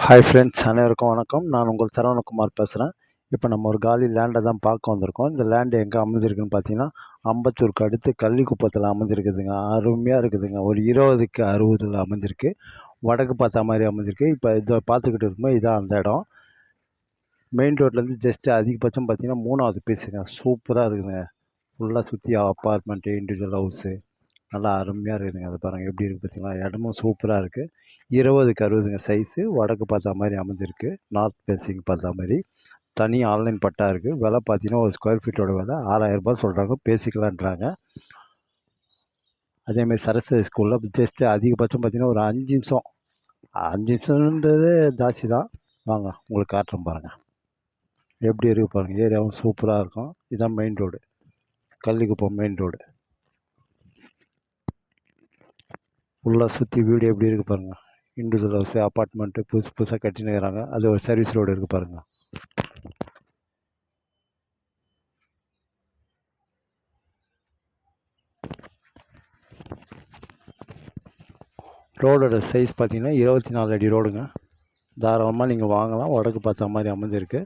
Hi friends, அனைவருக்கும் வணக்கம். நான் உங்கள் சரவணகுமார் பேசுகிறேன். இப்போ நம்ம ஒரு காலி லேண்டை தான் பார்க்க வந்திருக்கோம். இந்த லேண்டு எங்கே அமைஞ்சிருக்குன்னு பார்த்தீங்கன்னா, அம்பத்தூருக்கு அடுத்து கள்ளிக்குப்பத்தில் அமைஞ்சிருக்குதுங்க. அருமையாக இருக்குதுங்க. ஒரு 20க்கு 60 அமைஞ்சிருக்கு. வடக்கு பார்த்த மாதிரி அமைஞ்சிருக்கு. இப்போ இதை பார்த்துக்கிட்டு இருக்கும்போது இதான் அந்த இடம். மெயின் ரோட்லேருந்து ஜஸ்ட்டு அதிகபட்சம் பார்த்தீங்கன்னா 3வது பீஸுங்க. சூப்பராக இருக்குதுங்க. ஃபுல்லாக சுற்றி அப்பார்ட்மெண்ட்டு, இண்டிவிஜுவல் ஹவுஸு நல்லா அருமையாக இருக்குதுங்க. அதை பாருங்கள் எப்படி இருக்குது பார்த்தீங்களா? இடமும் சூப்பராக இருக்குது. 20க்கு 60ங்க சைஸு. வடக்கு பார்த்தா மாதிரி அமைஞ்சிருக்கு. நார்த் ஃபேஸிங் பார்த்தா மாதிரி. தனி ஆன்லைன் பட்டா இருக்குது. விலை பார்த்தீங்கன்னா ஒரு ஸ்கொயர் ஃபீட்டோட விலை ரூ. 6000 சொல்கிறாங்க. பேசிக்கலான்றாங்க. அதேமாதிரி சரஸ்வதி ஸ்கூலில் ஜஸ்ட்டு அதிகபட்சம் பார்த்தீங்கன்னா ஒரு 5 நிமிஷம் 5 நிமிஷம்ன்றது ஜாஸ்தி தான். வாங்க உங்களுக்கு காட்டுறேன் பாருங்கள். எப்படி இருக்குது பாருங்கள். ஏரியாவும் சூப்பராக இருக்கும். இதுதான் main road, Kallikuppam main road. ஃபுல்லாக சுற்றி வீடு எப்படி இருக்குது பாருங்கள். இண்டிவிஜுவல் ஹவுஸு, அப்பார்ட்மெண்ட்டு புதுசு புதுசாக கட்டினுக்கிறாங்க. அது ஒரு சர்வீஸ் ரோடு இருக்குது பாருங்கள். ரோடோட சைஸ் பார்த்தீங்கன்னா 24 அடி ரோடுங்க. தாராளமாக நீங்கள் வாங்கலாம். வடக்கு பார்த்த மாதிரி அமைஞ்சிருக்கு.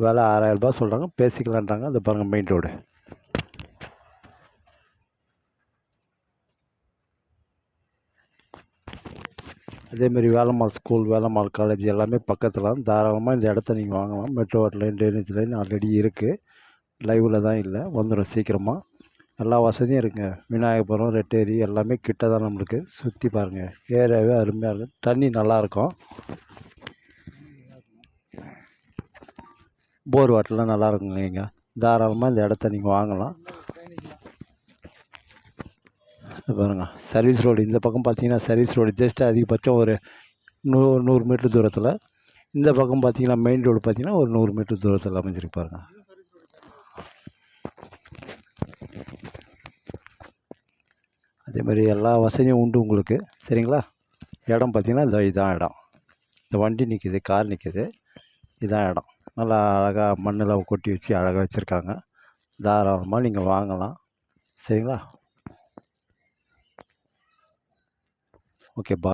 விலை ரூ. 6000 சொல்கிறாங்க. பேசிக்கலான்றாங்க. அது பாருங்கள் மெயின் ரோடு. அதேமாரி வேலம்மாள் ஸ்கூல், வேலம்மாள் காலேஜ் எல்லாமே பக்கத்தில் தான். தாராளமாக இந்த இடத்த நீங்கள் வாங்கலாம். Metro line, drainage line already இருக்குது. லைவில் தான் இல்லை, வந்துடும் சீக்கிரமாக. எல்லா வசதியும் இருக்குங்க. விநாயகபுரம், ரெட்டேரி எல்லாமே கிட்ட தான் நம்மளுக்கு. சுற்றி பாருங்கள். ஏரியாவே அருமையாக இருக்கும். தண்ணி நல்லாயிருக்கும். போர் வாட்டர்லாம் நல்லா இருக்குங்க. இங்கே தாராளமாக இந்த இடத்த நீங்கள் வாங்கலாம். பாருங்கள் சர்வீஸ் ரோடு. இந்த பக்கம் பார்த்தீங்கன்னா சர்வீஸ் ரோடு ஜஸ்ட் அதிகபட்சம் ஒரு 100 மீட்டர் தூரத்தில். இந்த பக்கம் பார்த்தீங்கன்னா மெயின் ரோடு பார்த்தீங்கன்னா ஒரு 100 மீட்டர் தூரத்தில் அமைஞ்சிருக்கு பாருங்கள். அதே மாதிரி எல்லா வசதியும் உண்டு உங்களுக்கு. சரிங்களா? இடம் பார்த்தீங்கன்னா இதான் இடம். இந்த வண்டி நிற்கிது, கார் நிற்கிது. இதான் இடம். நல்லா அழகாக மண்ணில் கொட்டி வச்சு அழகாக வச்சுருக்காங்க. தாராளமாக நீங்கள் வாங்கலாம். சரிங்களா? ஓகே, பா.